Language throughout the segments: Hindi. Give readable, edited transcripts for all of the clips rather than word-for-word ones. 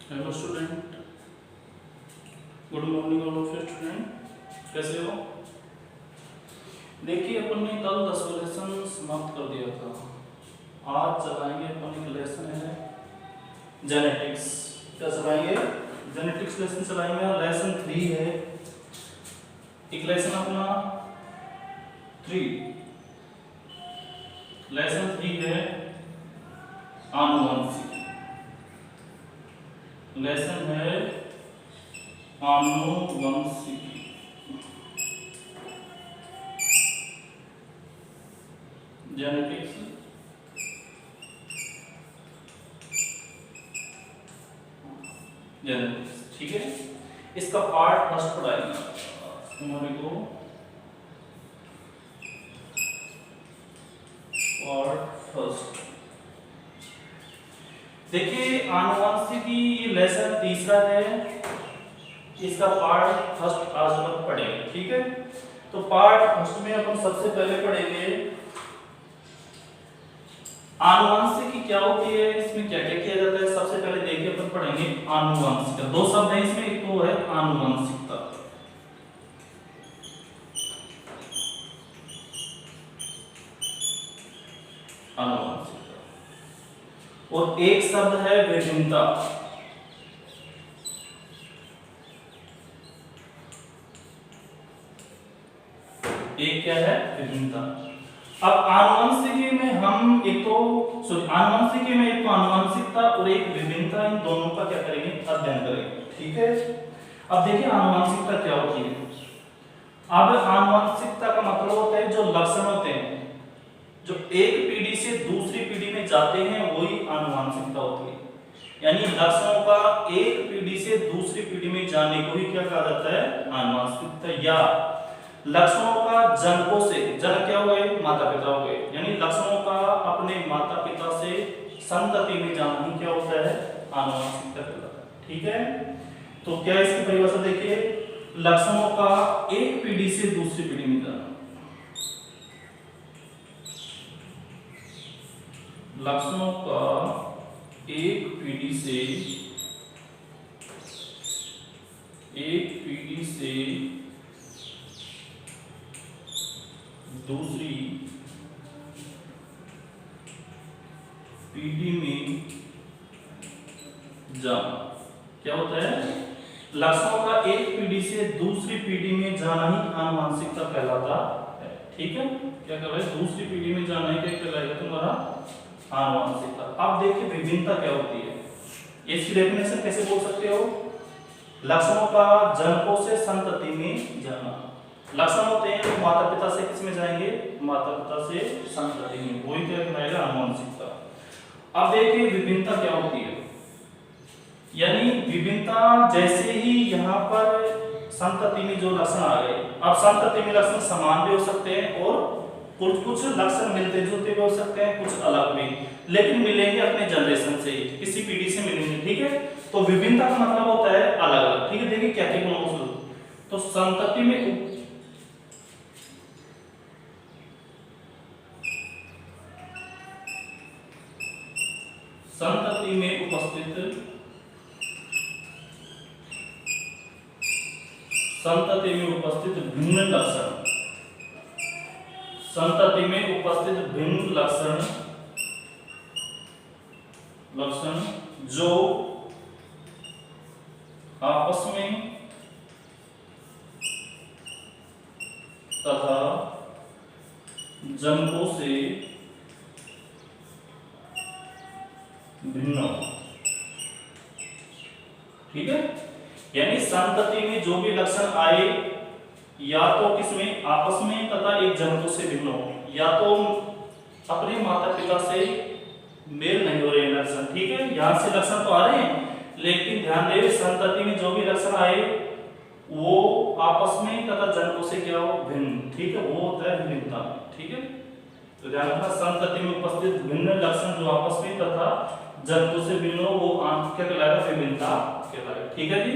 Hello student, good morning all of you student. कैसे हो? देखिए, अपन ने कल 10 लेसन समाप्त कर दिया था। आज चलाएंगे अपन एक लेसन है जेनेटिक्स। क्या चलाएंगे? जेनेटिक्स लेसन चलाएंगे। लेसन 3 है। एक लेसन अपना 3 लेसन 3 है आनुवंशिक। लेसन है आनुवंशिकी। जेनेटिक्स जेनेटिक्स, ठीक है। इसका पार्ट फर्स्ट पढ़ाएंगे हमारे को। पार्ट फर्स्ट देखिए, आनुवंशिकी ये लेसन तीसरा है। इसका पार्ट फर्स्ट आज अपन पढ़ेंगे, ठीक है। तो पार्ट फर्स्ट में अपन सबसे पहले पढ़ेंगे आनुवंशिकी क्या होती है, इसमें क्या क्या किया जाता है। सबसे पहले देखिए अपन पढ़ेंगे आनुवंशिकता। दो शब्द हैं इसमें, एक तो है आनुवंशिकता, आनुवंशिकता, और एक शब्द है विभिन्नता। एक क्या है? विभिन्नता। अब आनुवंशिकी में हम एक तो आनुवंशिकी में एक तो आनुवंशिकता और एक विभिन्नता, इन दोनों का क्या करेंगे? अध्ययन करेंगे, ठीक है। अब देखिए आनुवंशिकता क्या होती है। अब आनुवंशिकता का मतलब होता है जो लक्षण होते हैं जो एक पीढ़ी से दूसरी पीढ़ी में जाते हैं, वही आनुवंशिकता होती है। यानी लक्षणों का एक पीढ़ी से दूसरी पीढ़ी में जाने को ही क्या कहा जाता है? आनुवंशिकता। या लक्षणों का जनकों से, जन क्या हुए? माता पिता हुए, यानी लक्षणों का अपने माता पिता से संतति में जाना ही क्या होता है? आनुवंशिकता कहलाता है, ठीक है। तो क्या इसकी परिभाषा देखिए, लक्षणों का एक पीढ़ी से दूसरी पीढ़ी में जाना। लक्षणों का एक पीढ़ी से दूसरी पीढ़ी में जाना क्या होता है? लक्षणों का एक पीढ़ी से दूसरी पीढ़ी में जाना ही आनुवंशिकता कहलाता है, ठीक है। क्या कर रहे हैं? दूसरी पीढ़ी में जाना ही क्या कहलाएगा तुम्हारा? आनुवंशिकता। अब देखिए विभिन्नता क्या होती है, इसकी डेफिनेशन कैसे बोल सकते हो? लक्षणों का जनकों से संतति में जाना। लक्षण होते हैं तो माता पिता से किस में जाएंगे? माता पिता से संतति में, वही क्या कहलाएगा? आनुवंशिकता। अब देखिए विभिन्नता क्या होती है। यानी विभिन्नता जैसे ही यहाँ पर संतति में जो लक्षण आ गए, अब संतति में लक्षण समान भी हो सकते हैं और कुछ लक्षण मिलते जुलते भी हो सकते हैं, कुछ अलग भी, लेकिन मिलेंगे अपने जनरेशन से ही, किसी पीढ़ी से मिलेंगे, ठीक है। तो विभिन्नता का मतलब होता है अलग अलग, ठीक है। देखिए क्या क्या गुण। तो संतति में उपस्थित भिन्न लक्षण, संतति में उपस्थित भिन्न लक्षण जो आपस में तथा जनकों से भिन्न, ठीक है। यानी संतति में जो भी लक्षण आए, या तो किसमें? आपस में, तथा एक जनकों से भिन्न हो, या तो अपने माता पिता से मेल नहीं हो रहे लक्षण, ठीक है। यहां से लक्षण तो आ रहे हैं, लेकिन ध्यान दें संतति में जो भी लक्षण आए वो आपस में तथा जनकों से क्या हो? भिन्न, ठीक है। वो होता है विभिन्नता, ठीक है। तो ध्यान रखना, संतति में उपस्थित भिन्न लक्षण जो आपस में तथा जनकों से भिन्न हो, वो क्या कहलाएगा? विभिन्नता कहलाएगा, ठीक है जी।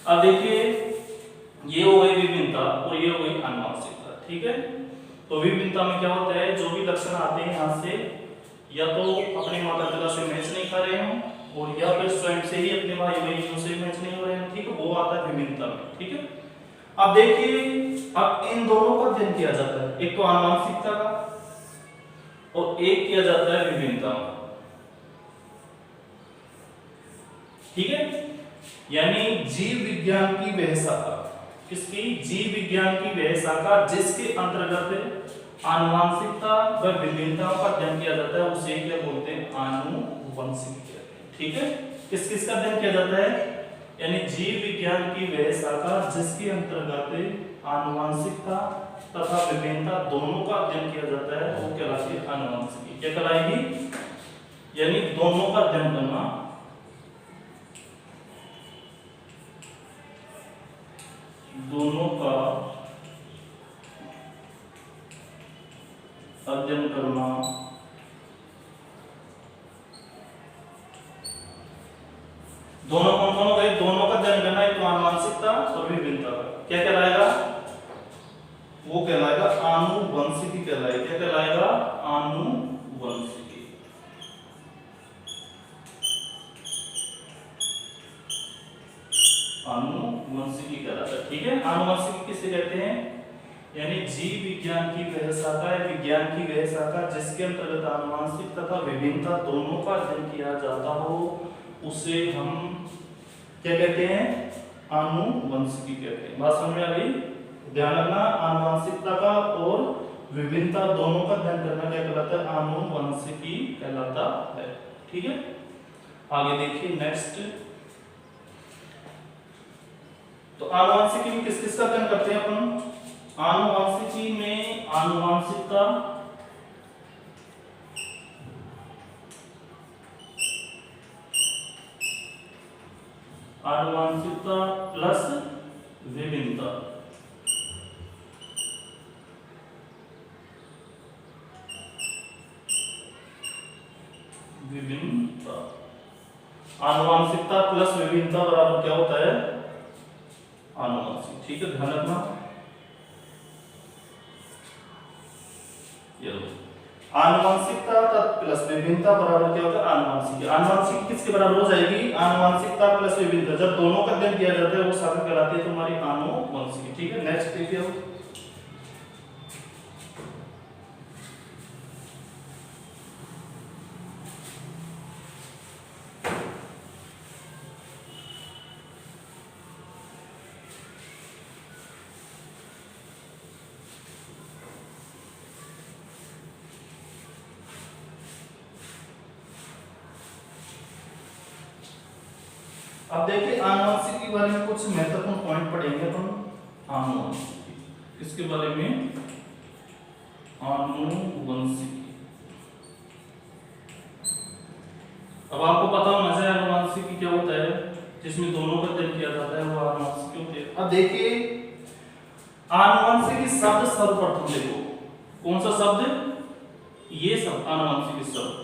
अब देखिए ये हो गई विभिन्नता और ये हो गई आनुवंशिकता, ठीक है। तो विभिन्नता में क्या होता है? जो भी लक्षण आते हैं यहाँ से, या तो अपने माता पिता से मैच नहीं खा रहे हो, और या फिर स्वयं से ही अपने भाई बहनों से मैच नहीं हो रहे हैं, ठीक है, वो आता है विभिन्नता में, ठीक है। अब देखिए, अब इन दोनों का अध्ययन किया जाता है, एक तो आनुवंशिकता का और एक किया जाता है विभिन्नता का, ठीक है। यानी जीव विज्ञान की वह शाखा, किसकी, जीव विज्ञान की वह शाखा जिसके अंतर्गत आनुवंशिकता व विभिन्नताओं का अध्ययन किया जाता है, उसे क्या बोलते हैं, आनुवंशिकी कहते हैं, ठीक है। किस किस का अध्ययन किया जाता है, यानी जीव विज्ञान की वह शाखा जिसके अंतर्गत आनुवंशिकता तथा विभिन्नता दोनों का अध्ययन किया जाता है, वो कहलाती है आनुवंशिकी। क्या कहलाएगी, यानी दोनों का अध्ययन करना, दोनों का अध्ययन करना, दोनों कौन कौन हो गए, दोनों का अध्ययन करना, एक तो आनुवंशिकता और विभिन्नता का क्या कहलाएगा, वो कहलाएगा आनुवंशिकी कहलाएगा। क्या कहलाएगा, आनुवंशिकी। आनुवंशिकी कहलाता है, ठीक है। आनुवंशिकी किसे कहते हैं, यानी जीव विज्ञान की वह शाखा है, विज्ञान की वह शाखा जिसके अंतर्गत आनुवंशिक तथा विभिन्नता दोनों का अध्ययन किया जाता हो, उसे हम क्या कहते हैं, आनुवंशिकी कहते हैं। बात समझ में आ गई, ध्यान रखना, आनुवंशिकता का और विभिन्नता दोनों का अध्ययन करना क्या कहलाता है, आनुवंशिकी कहलाता है, ठीक है। आगे देखिए नेक्स्ट, तो आनुवंशिकी में किस किस का अध्ययन करते हैं अपन, आनुवंशिकी में आनुवंशिकता, आनुवंशिकता प्लस विभिन्नता, विभिन्नता, आनुवंशिकता प्लस विभिन्नता बराबर क्या होता है, आनुवंशिक, ठीक है, ध्यान रखना। आनुवंशिकता प्लस विभिन्नता बराबर क्या होता है, आनुवंशिकी। आनुवंशिकी किसके बराबर हो जाएगी, आनुवंशिकता प्लस विभिन्नता, जब दोनों का अध्ययन किया जाता है वो शाखा कहलाती है तुम्हारी आनुवंशिकी, ठीक है। नेक्स्ट देखिए, अब देखिए आनुवंशिकी के बारे में कुछ महत्वपूर्ण पॉइंट पढ़ेंगे अपन। आनुवंशिकी किसके बारे में, आनुवंशिकी। अब आपको पता होना चाहिए आनुवंशिकी क्या होता है, जिसमें दोनों का अध्ययन किया जाता है, वो आनुवंशिकी होती है। अब देखिए आनुवंशिकी शब्द सर्वप्रथम देखो, कौन सा शब्द, ये शब्द आनुवंशिकी शब्द,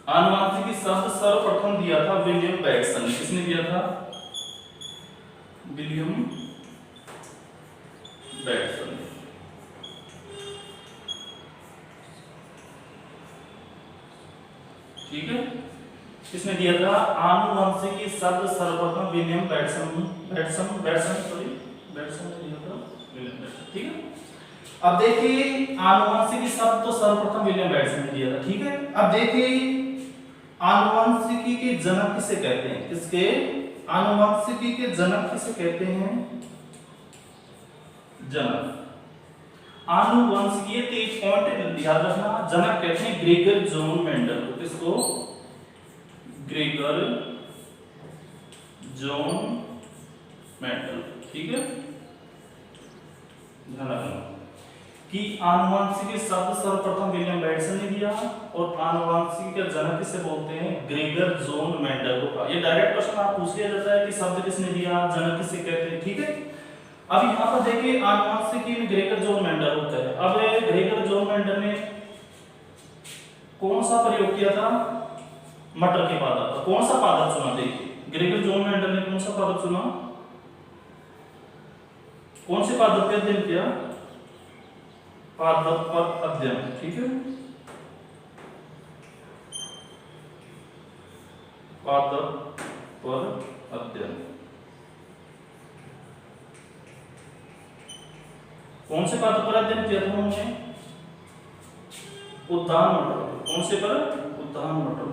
आनुवंशिकी शब्द सर्वप्रथम दिया था विलियम बैटसन ने। किसने दिया था, विलियम बैटसन ने, ठीक है। किसने दिया था, आनुवंशिकी शब्द सर्वप्रथम विलियम बैटसन ने दिया था, विलियम बैटसन, ठीक है। अब देखिए आनुवंशिकी शब्द तो सर्वप्रथम विलियम बैटसन ने दिया था, ठीक है। अब देखिए आनुवंशिकी के जनक किसे कहते हैं, किसके, आनुवंशिकी के जनक किसे कहते हैं, जनक। आनुवंशिकी, ये 3 पॉइंट याद रखना, जनक कहते हैं ग्रेगर जॉन मेंडल को। किसको, ग्रेगर जॉन मेंडल, ठीक है। ध्यान रखना कि आनुवंशिकी शब्द सर्वप्रथम विलियम बैटसन ने दिया और आनुवंशिकी के जनक किसे बोलते हैं, ग्रेगर जॉन मेंडल को। ये डायरेक्ट क्वेश्चन आप पूछ लिया जाता है कि शब्द किसने दिया, जनक किसे कहते हैं, ठीक है। अब यहाँ पर देखिए आनुवंशिकी में ग्रेगर जॉन मेंडल होता है। अब ग्रेगर जॉन मेंडल ने कौन सा प्रयोग किया था, मटर के पादप। कौन सा पादप चुना, देखिए ग्रेगर जॉन मेंडल ने कौन सा पादप चुना, कौन से पादप का अध्ययन किया, पादप पर अध्ययन, ठीक है। पादप पर अध्ययन। कौन से पादप पर अध्ययन किया था उन्होंने? उद्यान मटर। कौन से पर? उद्यान मटर।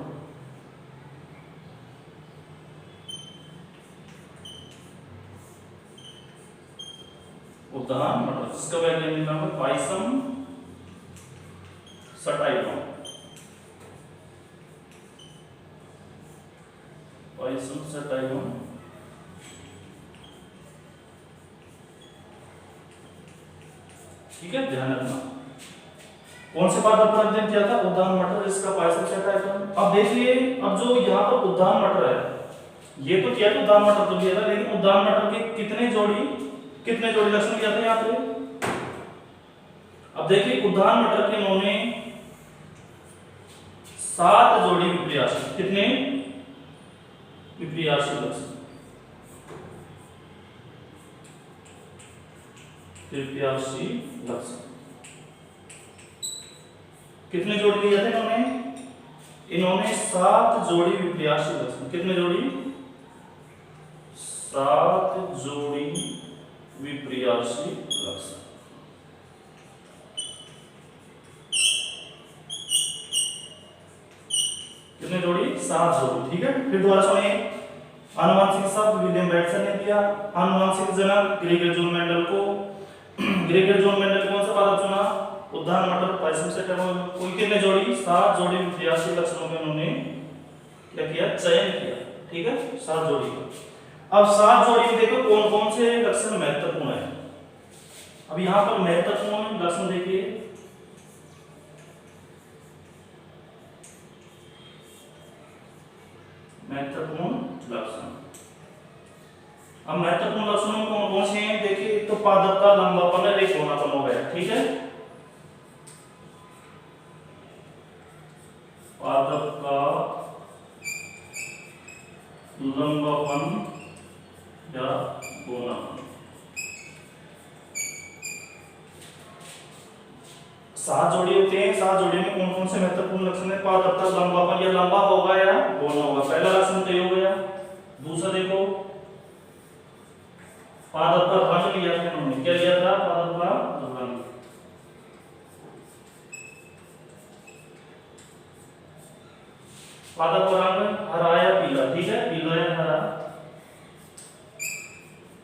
उद्यान मटर जिसका वैज्ञानिक नाम है पाइसम सटाइलम। पाइसम सटाइलम। ठीक है, ध्यान रखना। कौन से पादप पर अध्ययन किया था? उद्यान मटर जिसका पाइसम सटाइलम। अब देखिए, अब जो यहाँ पर उद्यान मटर है, ये तो किया था उद्यान मटर तो किया था, लेकिन उद्यान मटर के कितने जोड़ी लक्षण किया था यहाँ पे? अब देखिए, उद्यान मटर के इन्होंने 7 जोड़ी विपर्यासी, कितने विपर्यासी लक्षण? विपर्यासी लक्षण कितने जोड़ी लिए थे इन्होंने 7 जोड़ी विपर्यासी लक्षण। कितने जोड़ी? 7 जोड़ी विपर्यासी लक्षण। कितने जोड़ी? 7 जोड़ी। ठीक है, फिर दोबारा सुनिए। आनुवंशिक शब्द विलियम बेटसन ने दिया। आनुवंशिक जनक ग्रेगर जॉन मेंडल को। ग्रेगर जॉन मेंडल कौन सा पादप चुना? उद्यान मटर पाइसम सटाइलम। कोई कितने जोड़ी? 7 जोड़ी विपर्यासी लक्षणों में उन्होंने क्या किया? चयन किया। ठीक है, 7 जोड़ी का। अब 7 जोड़ी में देखो कौन कौन से लक्षण महत्वपूर्ण है। अब यहाँ पर महत्वपूर्ण लक्षण देखिए, महत्वपूर्ण लक्षण। अब महत्वपूर्ण लक्षणों में कौन कौन से हैं देखिए। एक तो पादप का लंबापन और एक कोनापन हो गया। ठीक है, पादप का लंबापन या कोनापन। 7 जोड़ी होते हैं। 7 जोड़ी में कौन कौन से महत्वपूर्ण लक्षण है? पादप का लंबापन, या लंबा होगा या बौना होगा। पहला लक्षण तय हो गया। दूसरा देखो, पादप का रंग लिया था इन्होंने। क्या लिया था? पादप का रंग। पादप का रंग हरा या पीला। ठीक है, पीला या हरा,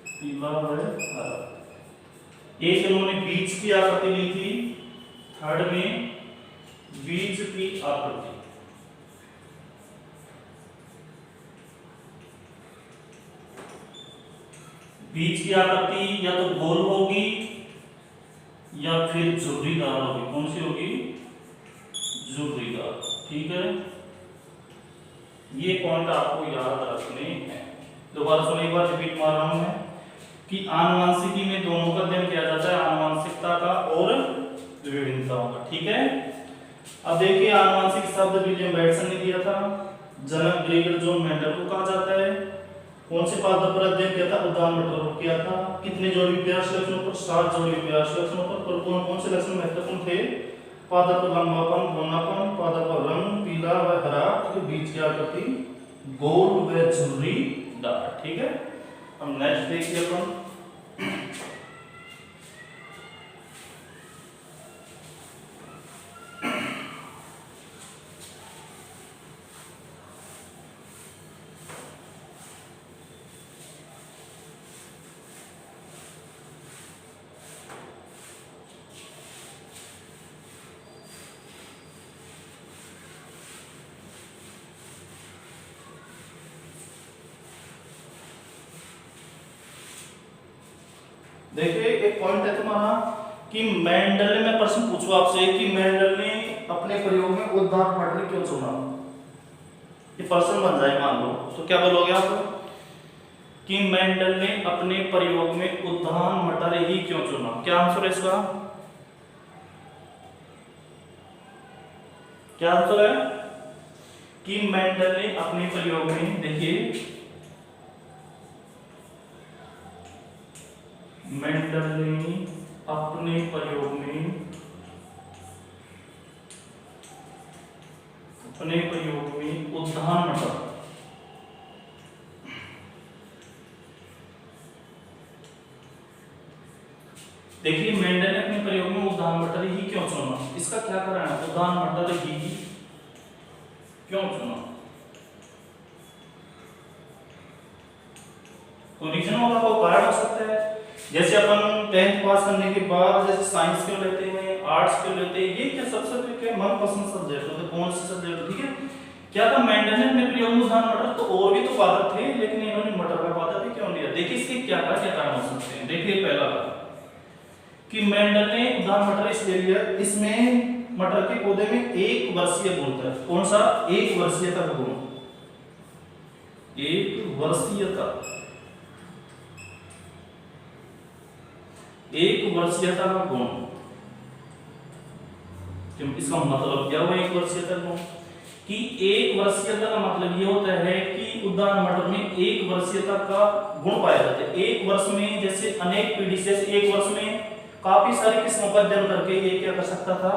पीला है हरा। एक इन्होंने बीज की आकृति ली थी, थर्ड में बीज की आकृति। बीज की आकृति या तो गोल होगी या फिर झुर्रीदार होगी। कौन सी होगी? झुर्रीदार। ठीक है, ये पॉइंट आपको याद रखने हैं। दोबारा सुनो, एक बार रिपीट मार रहा हूं मैं कि आनुवंशिकी में दोनों का अध्ययन किया जाता है, आनुवंशिकता का और विभिन्नताओं का। ठीक है, अब देखिए, आनुवंशिक शब्द विलियम बेटसन ने दिया था। जनक ग्रेगर जॉन मेंडल को कहा जाता है। कौन से पादप पर अध्ययन किया था? उद्यान मटर पर किया था। कितने जोड़ी विपर्यासी लक्षणों पर? 7 जोड़ी विपर्यासी लक्षणों पर। और कौन कौन से लक्षण महत्वपूर्ण थे? पादप का लंबापन, बौनापन, पादप का रंग पीला व हरा, बीज की आकृति गोल व झुर्रीदार। ठीक है, हम नेक्स्ट देखिए अपन। देखिए, एक पॉइंट है तुम्हारा कि मेंडल ने, मैं प्रश्न पूछूं आपसे कि मेंडल ने अपने प्रयोग में उद्यान मटर क्यों चुना? ये प्रश्न बन जाए मान लो, तो क्या बोलोगे आप कि मेंडल ने अपने प्रयोग में उद्यान मटर ही क्यों चुना? क्या आंसर है इसका? क्या आंसर है कि मेंडल ने अपने प्रयोग में, देखिए, मेंडल ने अपने प्रयोग में उद्यान मटर देखिए मेंडल ने अपने प्रयोग में उदाहरण मटर ही क्यों चुना, इसका क्या कारण है, उदाहरण मटर ही क्यों चुना, कोई रीजन होगा, कोई कारण हो सकता है। जैसे अपन 10th पास करने के बाद जैसे साइंस क्यों लेते हैं, आर्ट्स क्यों लेते हैं, ये क्या सबसे क्या मनपसंद सब्जेक्ट होते, कौन से सब्जेक्ट, ठीक है। क्या था मेंडल ने अपने प्रयोग में उदाहरण मटर, तो और भी तो पादप थे लेकिन इन्होंने मटर का पादप ही क्यों लिया, देखिए इसके क्या कारण हो सकते हैं। देखिए पहला कि मेंडल ने उदाहरण मटर इसलिए लिया, इसमें मटर के पौधे में एक वर्षीय गुण था, कौन सा, एक वर्षीयता का गुण, एक वर्षीयता, एक वर्षीयता का गुण, इसका मतलब क्या हुआ एक वर्षीयता गुण, कि एक वर्षीयता का मतलब ये होता है कि उदाहरण मटर में एक वर्षीयता का गुण पाया जाता है। एक वर्ष में जैसे अनेक पीढ़ी से एक वर्ष में काफी सारी किस्मों का अध्ययन करके ये क्या कर सकता था,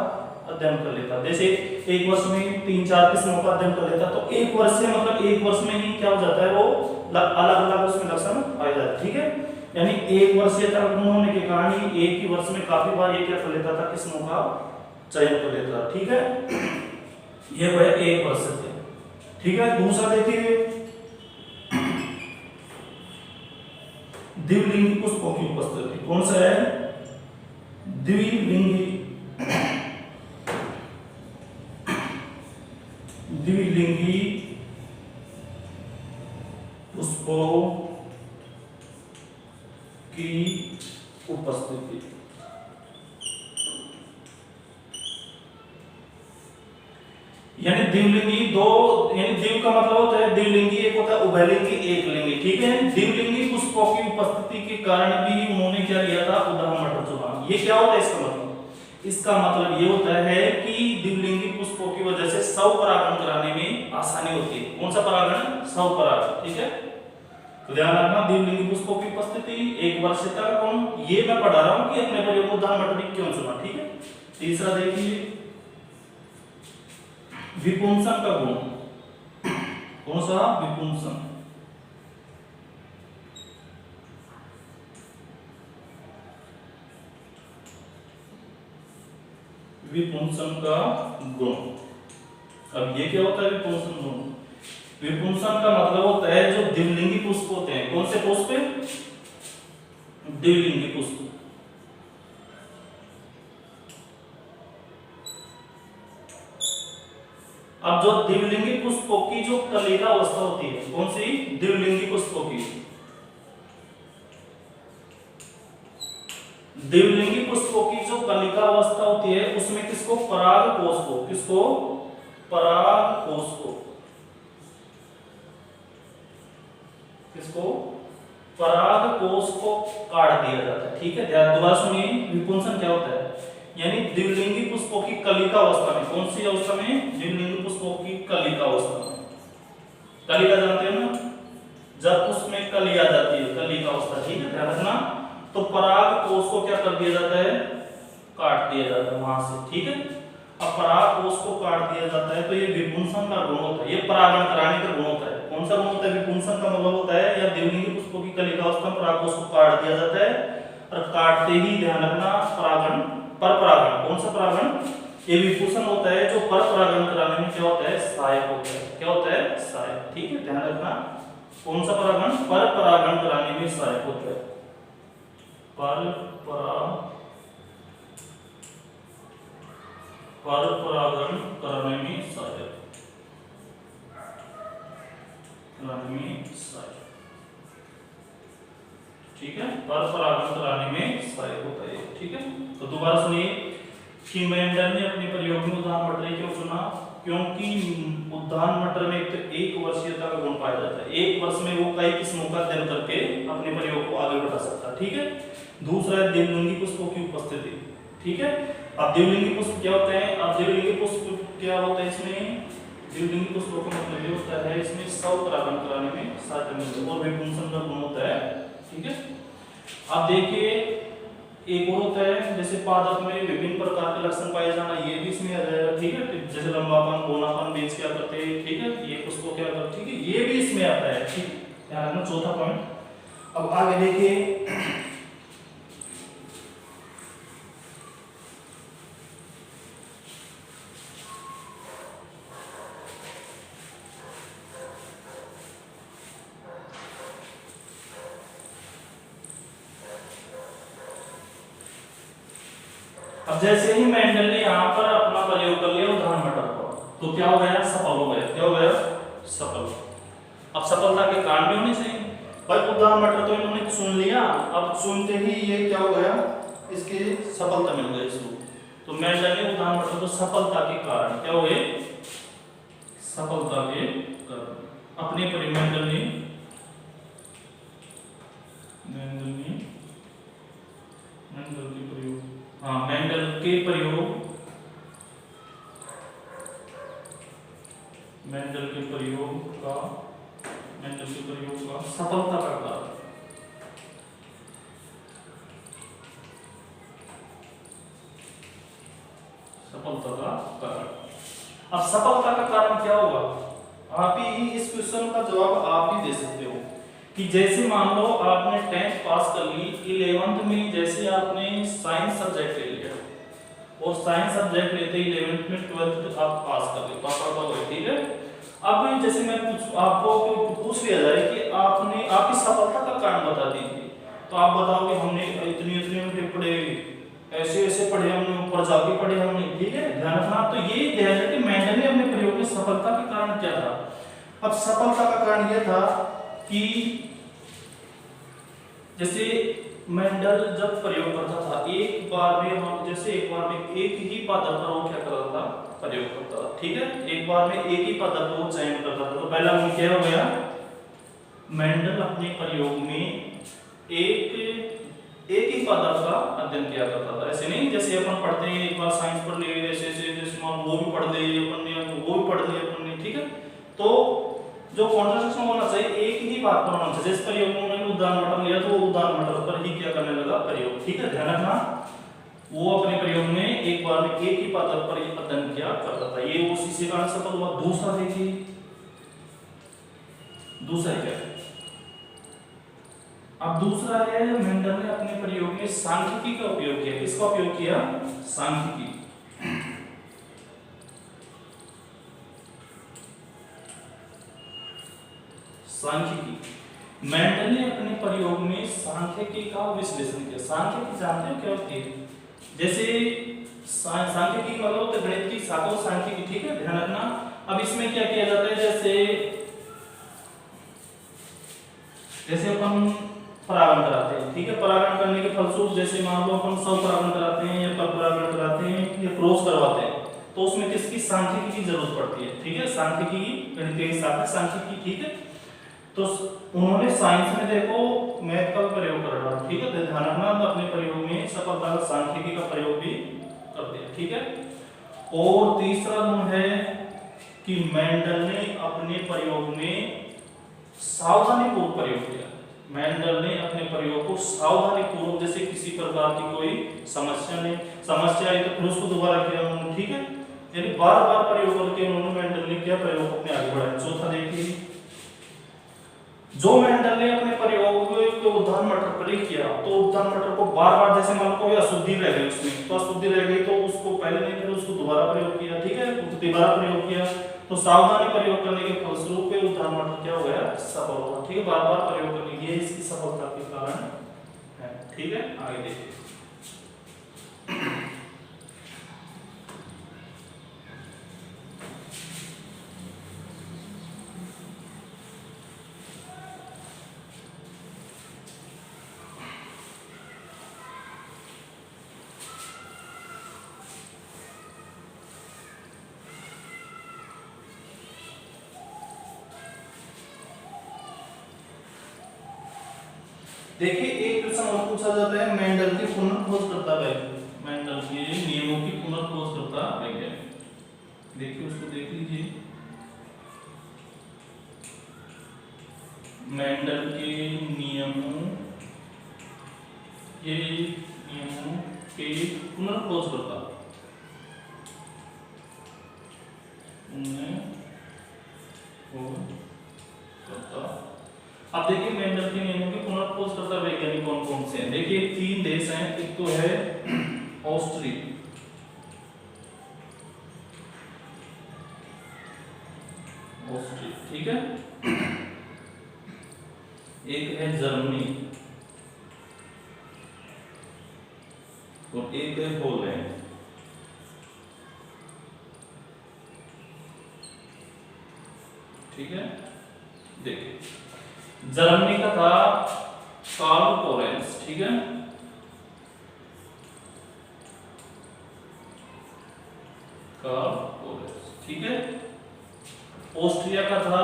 अध्ययन कर लेता। जैसे एक वर्ष में 3-4 किस्मों का अध्ययन कर लेता, तो एक वर्ष से मतलब एक वर्ष में ही क्या हो जाता है, वो अलग अलग उसमें लक्षण पाए जाते हैं, ठीक है। यानी एक वर्षीयता का गुण होने के कारण ही एक ही वर्ष में काफी बार ये क्या कर लेता था, किस्मों का चयन कर लेता, ठीक है। ये वह एक वर्ष से, ठीक है। दूसरा देखिए द्विलिंगी पुष्पों की उपस्थिति, कौन सा है, द्विलिंगी, द्विलिंगी पुष्पों की उपस्थिति, यानी द्विलिंगी दो, यानी द्विव का मतलब होता है द्विलिंगी, एक होता है उभयलिंगी, एक लिंगी, ठीक है। द्विलिंगी पुष्पों की उपस्थिति के कारण भी उन्होंने क्या लिया था, उदाहरण मटर चुना। ये क्या होता है इसका मतलब, इसका मतलब ये होता है कि द्विलिंगी पुष्पों की वजह से स्वपरागण कराने में आसानी होती है। कौन सा परागण, स्वपरागण, ठीक है। तो ध्यान रखना द्विलिंगी पुष्पों की उपस्थिति, एक वर्षीयता का गुण, ये मैं पढ़ा रहा हूं कि अपने प्रयोग में उदाहरण मटर क्यों चुना, ठीक है। तीसरा देखिए विपुंसन का गुण, कौन सा, विपुंसन, विपुंसन का गुण। अब ये क्या होता है विपुंसन गुण, विपुंसन का मतलब होता है जो द्विलिंगी पुष्प होते हैं, कौन से पुष्प, द्विलिंगी पुष्प, अब जो द्विलिंगी पुष्पों की जो कलिका अवस्था होती है, कौन सी, द्विलिंगी पुष्पों की, द्विलिंगी पुष्पों की जो कलिका अवस्था होती है उसमें किसको, परागकोश को, किसको, परागकोश को, किसको, परागकोश को काट दिया जाता है, ठीक है। ध्यान दोबारा सुनिए, विपुंसन क्या होता है, यानी द्विलिंगी पुष्पों की कलिका अवस्था में, कौन सी अवस्था में, द्विलिंगी पुष्पों की कलिका अवस्था में, कलिका जानते हो ना, जब उसमें कली आ जाती है, कलिका अवस्था, ठीक है, ध्यान रखना। तो परागकोश को क्या कर दिया जाता है, काट दिया जाता है वहां से, ठीक है। अब परागकोश को काट दिया जाता है तो ये विपुंसन का गुण होता है, ये परागण कराने का गुण होता है। कौन सा गुण होता है, विपुंसन का मतलब होता है या द्विलिंगी पुष्पों की कलिका अवस्था में परागकोश को काट दिया जाता है, और काटते ही ध्यान रखना परागण, पर परागण, कौन सा परागण, ये विपुंसन होता है जो पर परागण कराने में क्या होता है, सहायक होता है, क्या होता है, सहायक, ठीक है, ध्यान रखना। कौन सा परागण, पर परागण कराने में सहायक होता है, पर परागण कराने में सहायक, ठीक है, पर परागण कराने में सहायक होता है, ठीक है। तो दोबारा सुनिए कि मेंडल ने अपने प्रयोग में उदाहरण मटर क्यों चुना, क्योंकि उदाहरण मटर में एक वर्षीयता का गुण पाया जाता है, एक वर्ष में वो कई किस्मों का अध्ययन करके अपने प्रयोग को आगे बढ़ा सकता है, ठीक है। दूसरा है द्विलिंगी पुष्पों की उपस्थिति, ठीक है। अब द्विलिंगी पुष्प क्या होते हैं, अब द्विलिंगी पुष्प क्या होता है, इसमें द्विलिंगी पुष्पों का मतलब ये होता है इसमें स्वपरागण कराने में सहायता मिलती है और विपुंसन का गुण होता है, ठीक है। अब देखिए एक और होता है जैसे पादप में विभिन्न प्रकार के लक्षण पाए जाना, ये भी इसमें आ जाएगा, ठीक है। जैसे लंबापन, बौनापन, बीज क्या करते हैं, ठीक है, ये पुष्पों क्या करते, ठीक है, ये भी इसमें आता है, ठीक है, ध्यान रखना, चौथा पॉइंट। अब आगे देखिए अब जैसे ही मेंडल ने यहाँ पर अपना प्रयोग कर लिया उदाहरण मटर पर, तो क्या हो गया, सफल हो गया। क्या हो गया, सफल। अब सफलता के कारण भी होने चाहिए भाई, उदाहरण मटर तो इन्होंने सुन लिया, अब सुनते ही ये क्या हो गया, इसकी सफलता मिल गई इसको। तो मेंडल ने उदाहरण मटर को सफलता के कारण क्या हुए, सफलता के कारण अपने परिमेंडल ने मेंडल के प्रयोग, हाँ मेंडल के प्रयोग, मेंडल के प्रयोग का सफलता का कारण, सफलता का कारण। अब सफलता का कारण क्या होगा, आप ही इस क्वेश्चन का जवाब आप ही दे सकते हो कि जैसे मान लो आपने 10th पास कर ली, 11th में जैसे आपने साइंस सब्जेक्ट ले लिया और साइंस सब्जेक्ट लेते 11th में 12th आप पास कर ले, पास आउट हो गए, ठीक है। अब जैसे मैं आपको पूछ लिया जाए कि आपने आपकी सफलता का कारण बता दीजिए, तो आप बताओगे हमने इतनी इतनी पढ़े, ऐसे ऐसे पढ़े हमने, ऊपर जाके पढ़े हमने, ठीक है। ध्यान रखना, तो ये ध्यान रखें कि मेंडल ने अपने प्रयोग में सफलता के कारण क्या था। अब सफलता का कारण यह था कि जैसे मेंडल जब प्रयोग करता था एक बार में, हम जैसे एक बार में एक ही पादप पर वो क्या करता था, प्रयोग करता था, ठीक है। एक बार में एक ही पादप को चयन करता था। तो पहला में क्या हो गया, मेंडल अपने प्रयोग में एक ही पादप का अध्ययन किया करता था। ऐसे नहीं जैसे अपन पढ़ते हैं एक बार साइंस पढ़ लिए, जैसे वो भी पढ़ लिए अपन ने, वो भी पढ़ लिए अपन ने, ठीक है। तो जो कॉन्ट्रासेक्शन होना चाहिए एक ही बात पर होना चाहिए। जिस प्रयोग में उन्होंने उदाहरण मटर लिया तो वो उदाहरण मटर पर ही क्या करने लगा, प्रयोग, ठीक है। ध्यान रखना, वो अपने प्रयोग में एक बार में एक ही पादप पर अध्ययन किया करता था, ये उसी से कारण सफल हुआ। दूसरा देखिए, दूसरा क्या है, अब दूसरा है मेंडल ने अपने प्रयोग में सांख्यिकी का उपयोग किया। किसका उपयोग किया, सांख्यिकी। सांख्यिकी, मेंडल ने अपने प्रयोग में सांख्यिकी का विश्लेषण किया। सांख्यिकी जानते हो क्या होती है, जैसे सांख्यिकी मतलब तो गणित की शाखा सांख्यिकी, ठीक है। ध्यान रखना, अब इसमें क्या किया जाता है, जैसे अपन परागण कराते हैं, ठीक है। परागण करने के फलस्वरूप जैसे मान लो अपन स्वपरागण कराते हैं या परपरागण कराते हैं या क्रॉस करवाते हैं, तो उसमें किसकी, सांख्यिकी की जरूरत पड़ती है, ठीक है। सांख्यिकी गणित की शाखा सांख्यिकी, ठीक है। तो उन्होंने साइंस में देखो मैथ का प्रयोग कर रहा, ठीक है। ध्यान रखना, तो अपने प्रयोग में सफलता सांख्यिकी का प्रयोग भी कर दिया, ठीक है। और तीसरा गुण है कि मेंडल ने अपने प्रयोग में सावधानीपूर्वक प्रयोग किया। मेंडल ने अपने प्रयोग को सावधानीपूर्वक, जैसे किसी प्रकार की कोई समस्या आई तो फिर उसको दोबारा किया उन्होंने, ठीक है। यानी बार बार प्रयोग करके उन्होंने, मेंडल ने क्या प्रयोग अपने आगे बढ़ाया। चौथा देखिए, जो मेंडल ने अपने प्रयोग को उदाहरण मटर पर किया, तो उदाहरण मटर को बार बार, जैसे मान लो कोई अशुद्धि रह गई उसमें, तो अशुद्धि रह गई तो उसको पहले नहीं फिर उसको दोबारा प्रयोग किया, ठीक है। दोबारा प्रयोग किया तो सावधानी प्रयोग करने के फलस्वरूप उदाहरण मटर क्या हो गया, सफल हुआ, ठीक है। बार बार प्रयोग करने की इसकी सफलता के कारण है, ठीक है। आगे देखिए, देखिए एक प्रश्न और पूछा जाता है, मेंडल की पुनर्खोजकर्ता वैज्ञानिक, मेंडल के नियमों की पुनर्खोजकर्ता वैज्ञानिक, देखिए उसको देख लीजिए। मेंडल के नियमों के पुनर्खोजकर्ता, अब देखिए मेंडल के नियमों के पुनर्खोजकर्ता वैज्ञानिक कौन कौन से हैं। देखिए 3 देश हैं, एक तो है ऑस्ट्रिया, ठीक है। एक है जर्मनी और एक है पोलैंड। ठीक है, देखिए जर्मनी का था कार्ल पोरेंस, ठीक है, कार्ल पोरेंस, ठीक है। ऑस्ट्रिया का था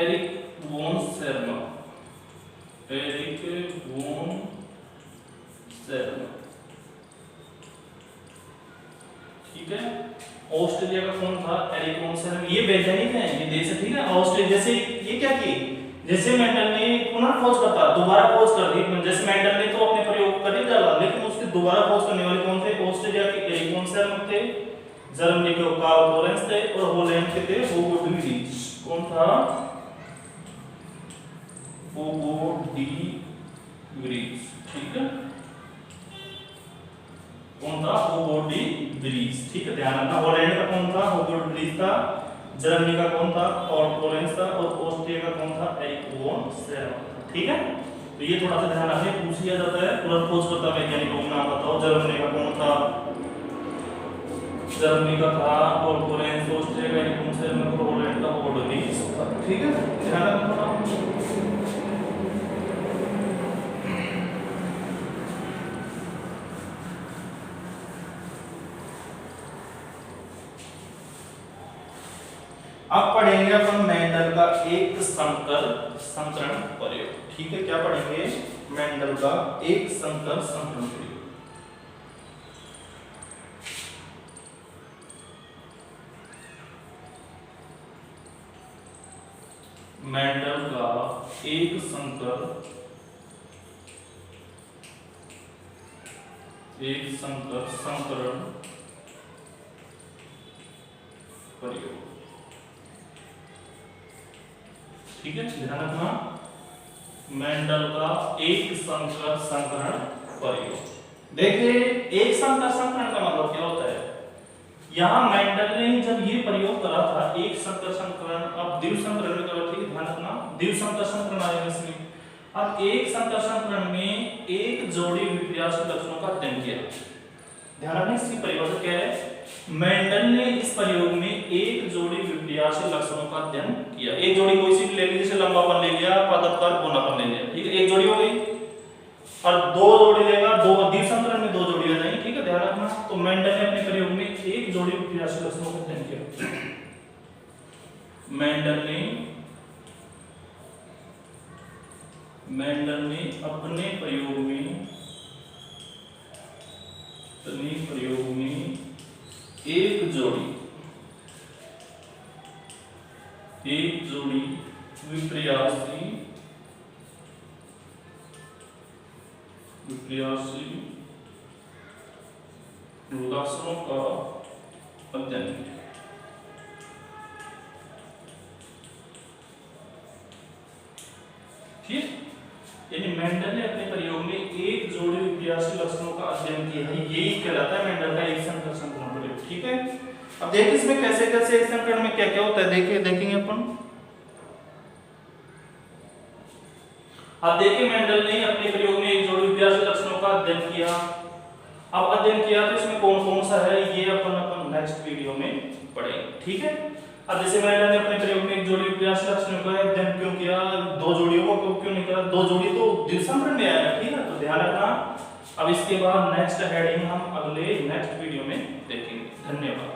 एरिक वोन शेरमन, एरिक वोन शेरमन, ठीक है। ऑस्ट्रेलिया का कौन था? एरिक वोन शेरमन। ये वैज्ञानिक हैं, ये देश है, ठीक है। ऑस्ट्रेलिया जैसे ये क्या किए, जैसे मेंडल ने पुनः खोज करता, दोबारा खोज कर दी, जैसे मेंडल ने तो अपने प्रयोग कर ही डाला, लेकिन उसके दोबारा खोज करने वाले कौन थे? ऑस्ट्रेलिया के एरिक वोन शेरमन थे, जर्मनी के कार्ल पोरेंस थे, और हॉलैंड के थे हुगो डी व्रीज। कौन था? हुगो डी व्रीज, ठीक है। कौन था? हुगो डी व्रीज, ठीक है, ध्यान रखना। हॉलैंड का कौन था? हुगो डी व्रीज था। जर्मनी का कौन था? कार्ल पोरेंस था। और ऑस्ट्रिया का कौन था? एरिक वोन शेरमन, ठीक है। तो ये थोड़ा सा ध्यान रखिए, पूछ लिया जाता है। तुरंत खोजकर्ता वैज्ञानिकों का नाम बताओ। जर्मनी का कौन था? जर्मनी का था कार्ल पोरेंस, ऑस्ट्रिया का एरिक वोन शेरमन, और हॉलैंड का हुगो डी व्रीज था, ठीक है, ध्यान रखना। अब पढ़ेंगे अपन मेंडल का एक संकरण प्रयोग, ठीक है। क्या पढ़ेंगे? मेंडल का एक संकरण प्रयोग। मेंडल का एक संकरण प्रयोग, ठीक है, ध्यान रखना। मेंडल का एक संकरण प्रयोग। देखिए एक संकरण का मतलब क्या होता है? यहाँ मेंडल ने जब ये प्रयोग करा था एक संकरण, अब द्विसंकरण संकरण में करा, ठीक है, ध्यान रखना। द्विसंकरण संकरण आएगा इसमें। अब एक संकरण में एक जोड़ी विपर्यास लक्षणों का अध्ययन किया। ध्यान रखना, इसकी परिभाषा क्या है? मेंडल ने इस प्रयोग में एक जोड़ी विपर्यास लक्षणों का अध्ययन किया। एक जोड़ी कोई सी ले ली, जैसे लंबापन ले लिया, पदत्कार कोनापन ले लिया, ठीक है, एक जोड़ी हो गई। और दो जोड़ी लेगा, दो द्विसंकरण में दो जोड़ी आ जाएंगी, ठीक है, ध्यान रखना। तो मेंडल ने अपने प्रयोग में एक जोड़ी विपर्यास लक्षणों का अध्ययन किया। मेंडल ने अपने प्रयोग में एक जोड़ी विपर्यासी लक्षणों का अध्ययन किया। ठीक, यानी मेंडल ने अपने प्रयोग में एक जोड़ी विपर्यासी लक्षणों का अध्ययन किया है। यही कहलाता है मेंडल का एक संकरण प्रयोग, ठीक है। अब देखिए इसमें कैसे कैसे एक संकरण में क्या क्या होता है, देखेंगे अपन। अब देखिए मेंडल ने अपने प्रयोग में एक जोड़ी विपर्यासी लक्षणों का अध्ययन किया। अब अध्ययन किया तो इसमें कौन कौन सा है ये अपन नेक्स्ट वीडियो में पढ़ेंगे, ठीक है। अब जैसे मेंडल ने अपने प्रयोग में एक जोड़ी विपर्यासी लक्षणों का अध्ययन क्यों किया, दो जोड़ियों को क्यों नहीं करा? दो जोड़ी तो द्विसंकरण में आएगा, ठीक है, तो ध्यान रखना। अब इसके बाद नेक्स्ट हेडिंग हम अगले नेक्स्ट वीडियो में देखेंगे। धन्यवाद।